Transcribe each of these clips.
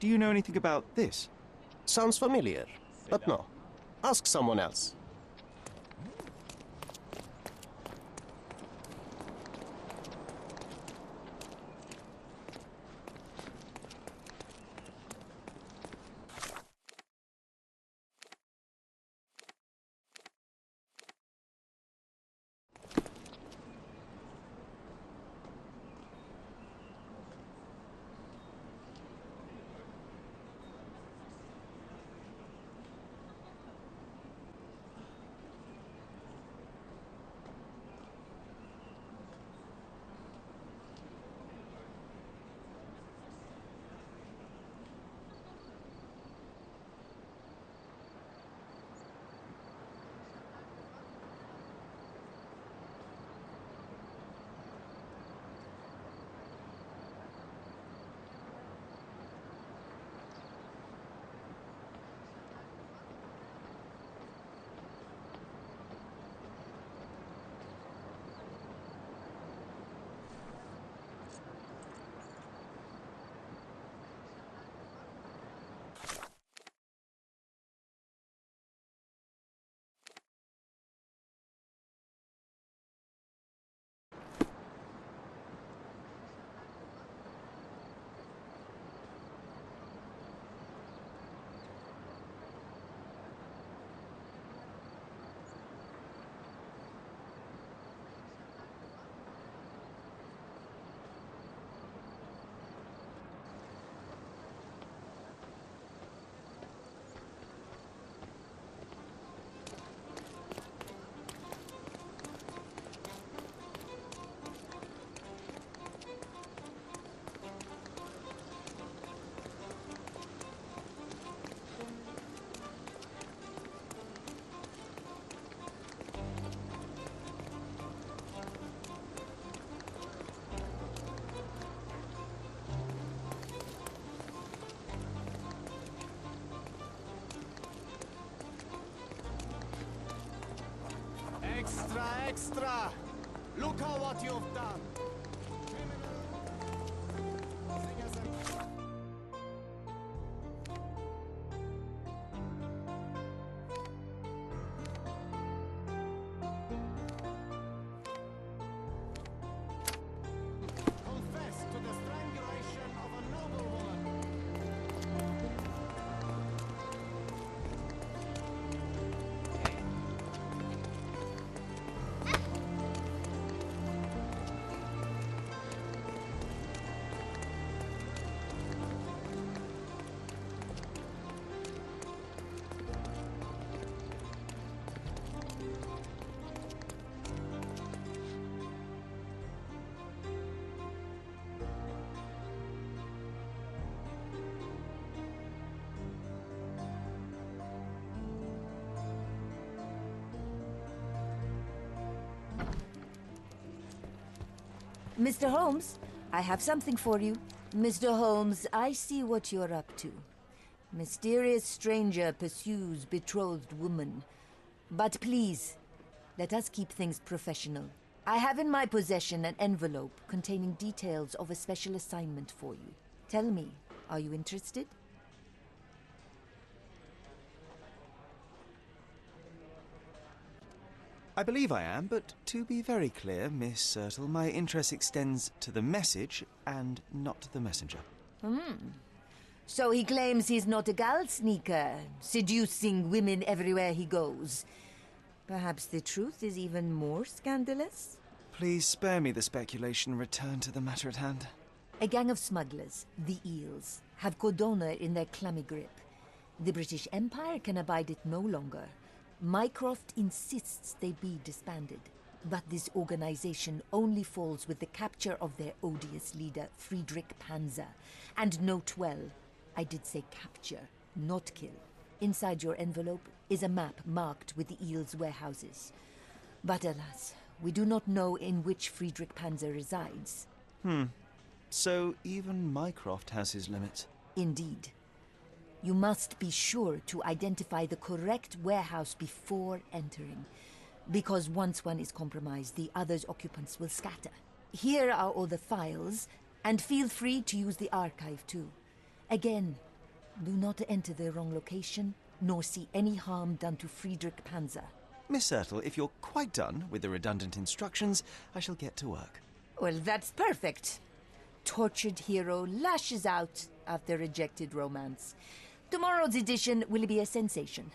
Do you know anything about this? Sounds familiar, but no. Ask someone else. Extra, extra! Look at what you've done! Confess to the strangulation of a noblewoman! Mr. Holmes, I have something for you. Mr. Holmes, I see what you're up to. Mysterious stranger pursues betrothed woman. But please, let us keep things professional. I have in my possession an envelope containing details of a special assignment for you. Tell me, are you interested? I believe I am, but to be very clear, Miss Sertle, my interest extends to the message and not the messenger. So he claims he's not a gal sneaker, seducing women everywhere he goes. Perhaps the truth is even more scandalous? Please spare me the speculation and return to the matter at hand. A gang of smugglers, the Eels, have Codona in their clammy grip. The British Empire can abide it no longer. Mycroft insists they be disbanded. But this organization only falls with the capture of their odious leader, Friedrich Panzer. And note well, I did say capture, not kill. Inside your envelope is a map marked with the Eels' warehouses. But alas, we do not know in which Friedrich Panzer resides. So even Mycroft has his limits. Indeed. You must be sure to identify the correct warehouse before entering, because once one is compromised, the other's occupants will scatter. Here are all the files, and feel free to use the archive too. Again, Do not enter the wrong location, nor see any harm done to Friedrich Panzer. Miss Ertl, if you're quite done with the redundant instructions, I shall get to work. Well, that's perfect. Tortured hero lashes out after rejected romance. Tomorrow's edition will be a sensation.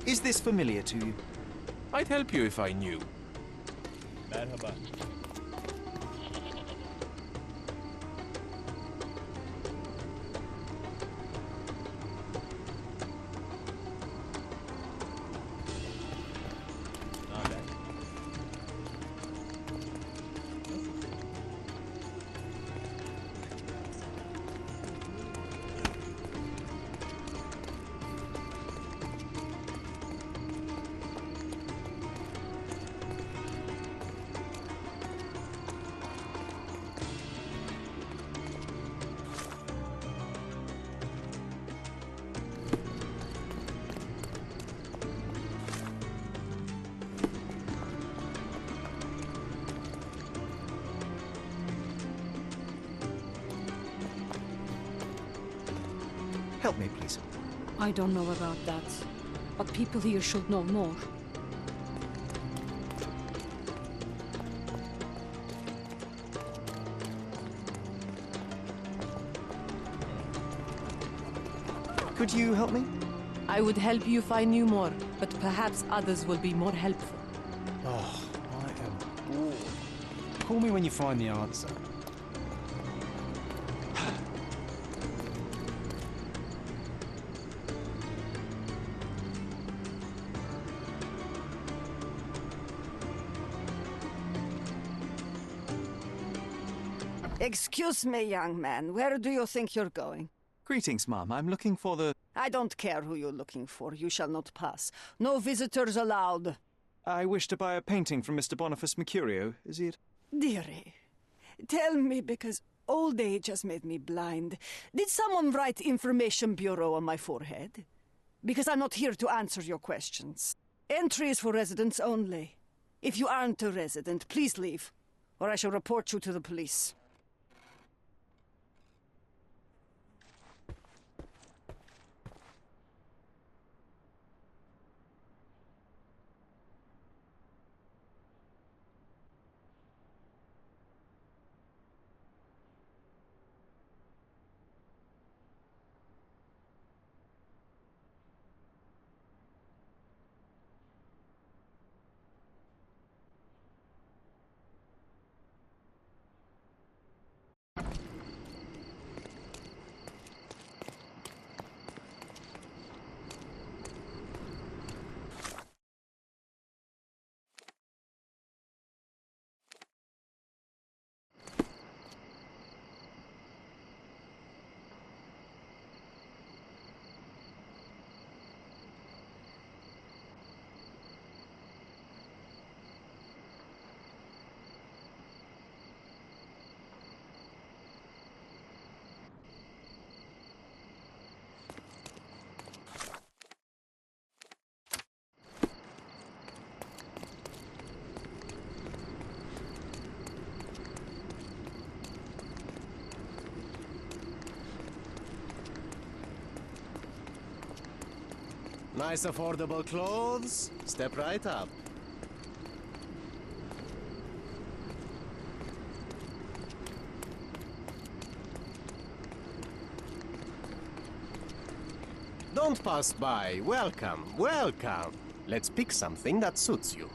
Is this familiar to you? I'd help you if I knew. Merhaba. Naber? Help me, please. I don't know about that, but people here should know more. Could you help me? I would help you if I knew more, but perhaps others will be more helpful. Oh, I am bored. Call me when you find the answer. Excuse me, young man. Where do you think you're going? Greetings, ma'am. I'm looking for the... I don't care who you're looking for. You shall not pass. No visitors allowed. I wish to buy a painting from Mr. Boniface Mercurio. Is it? Dearie, tell me, because old age has made me blind. Did someone write Information Bureau on my forehead? Because I'm not here to answer your questions. Entry is for residents only. If you aren't a resident, please leave, or I shall report you to the police. Nice affordable clothes. Step right up. Don't pass by. Welcome, welcome. Let's pick something that suits you.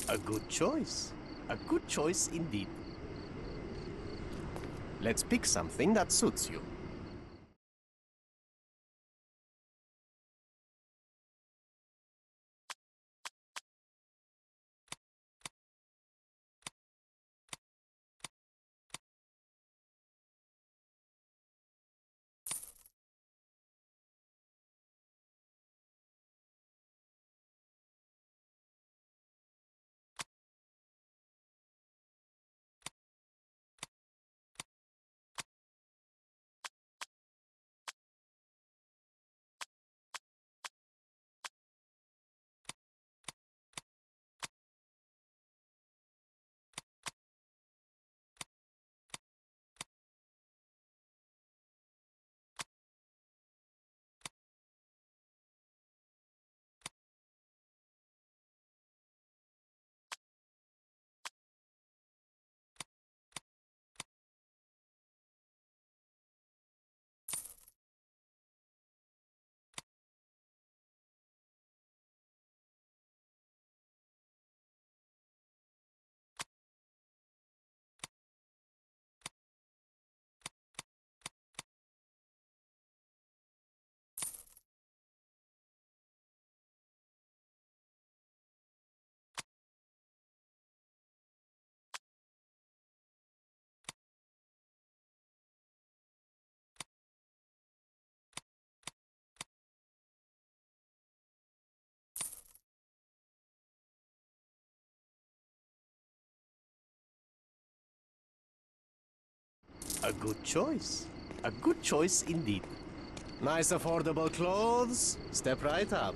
A good choice. A good choice indeed. Let's pick something that suits you. A good choice. A good choice indeed. Nice affordable clothes. Step right up.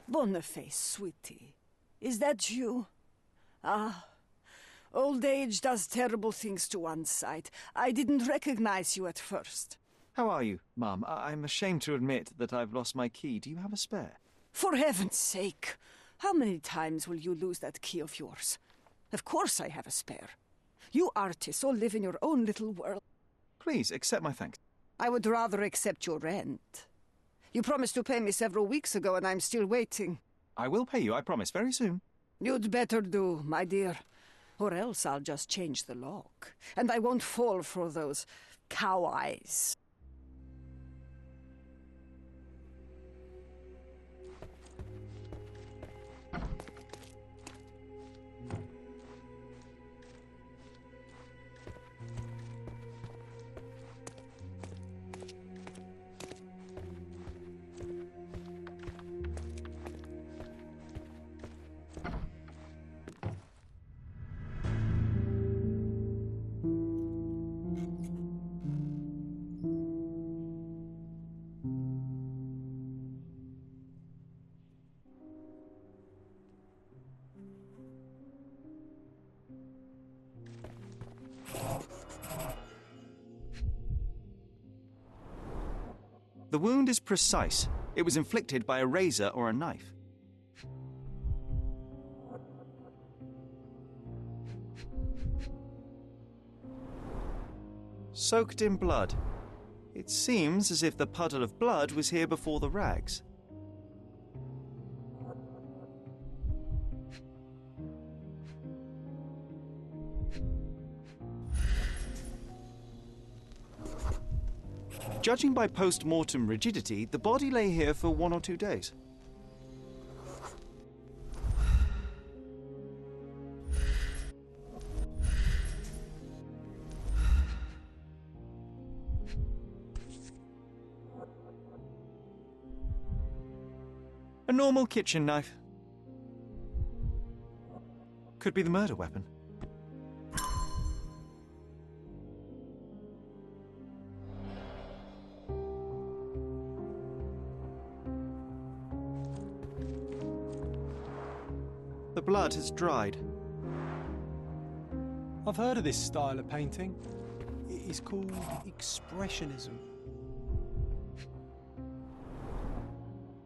Boniface, sweetie. Is that you? Ah, old age does terrible things to one's sight. I didn't recognize you at first. How are you, Mum? I'm ashamed to admit that I've lost my key. Do you have a spare? For heaven's sake, how many times will you lose that key of yours? Of course I have a spare. You artists all live in your own little world. Please, accept my thanks. I would rather accept your rent. You promised to pay me several weeks ago, and I'm still waiting. I will pay you, I promise, very soon. You'd better do, my dear. Or else I'll just change the lock. And I won't fall for those cow eyes. The wound is precise. It was inflicted by a razor or a knife. Soaked in blood. It seems as if the puddle of blood was here before the rags. Judging by post-mortem rigidity, the body lay here for 1 or 2 days. A normal kitchen knife. Could be the murder weapon. The blood has dried. I've heard of this style of painting. It is called Expressionism.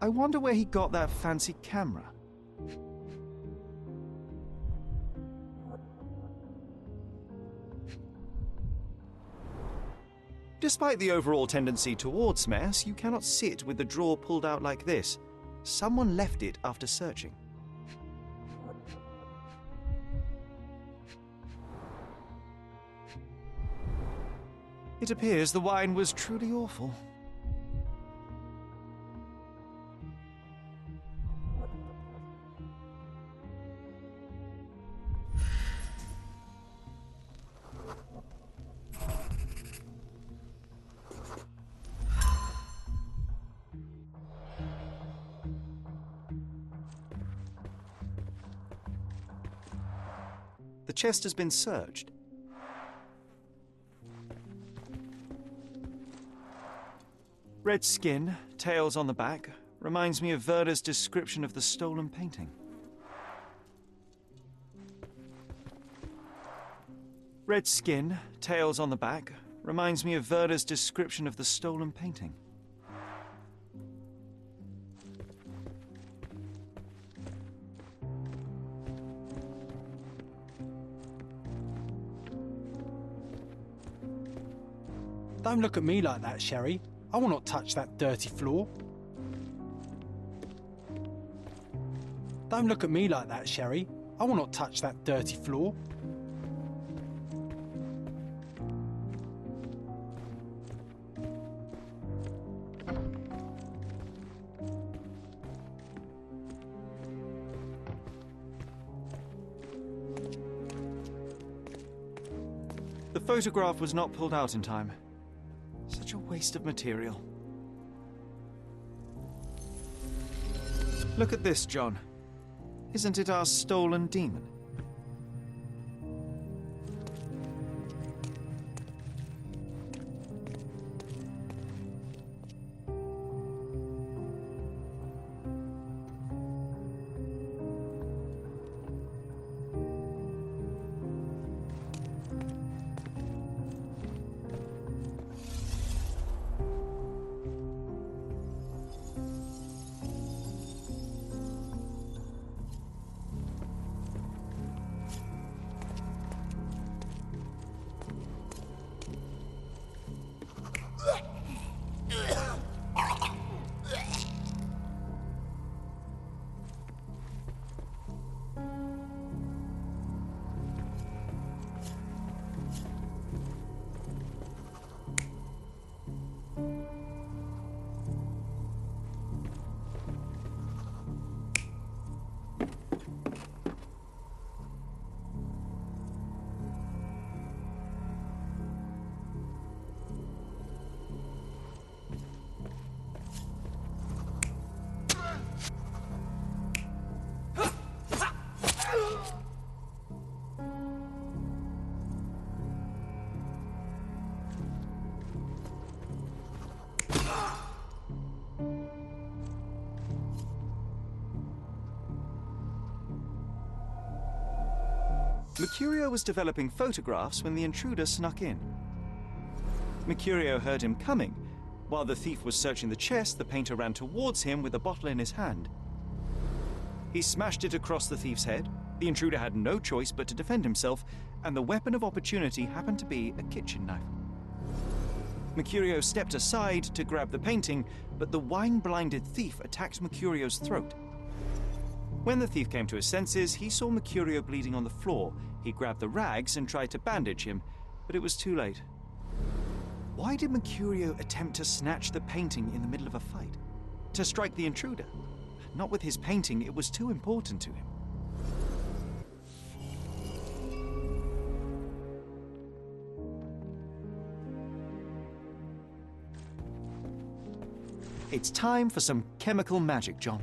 I wonder where he got that fancy camera. Despite the overall tendency towards mess, you cannot sit with the drawer pulled out like this. Someone left it after searching. It appears the wine was truly awful. The chest has been searched. Red skin, tails on the back, Reminds me of Werder's description of the stolen painting. Red skin, tails on the back, reminds me of Werder's description of the stolen painting. Don't look at me like that, Sherry. I will not touch that dirty floor. Don't look at me like that, Sherry. I will not touch that dirty floor. The photograph was not pulled out in time. Such a waste of material. Look at this, John. Isn't it our stolen demon? Mercurio was developing photographs when the intruder snuck in. Mercurio heard him coming. While the thief was searching the chest, the painter ran towards him with a bottle in his hand. He smashed it across the thief's head. The intruder had no choice but to defend himself, and the weapon of opportunity happened to be a kitchen knife. Mercurio stepped aside to grab the painting, but the wine-blinded thief attacked Mercurio's throat. When the thief came to his senses, he saw Mercurio bleeding on the floor. He grabbed the rags and tried to bandage him, but it was too late. Why did Mercurio attempt to snatch the painting in the middle of a fight? To strike the intruder? Not with his painting, it was too important to him. It's time for some chemical magic, John.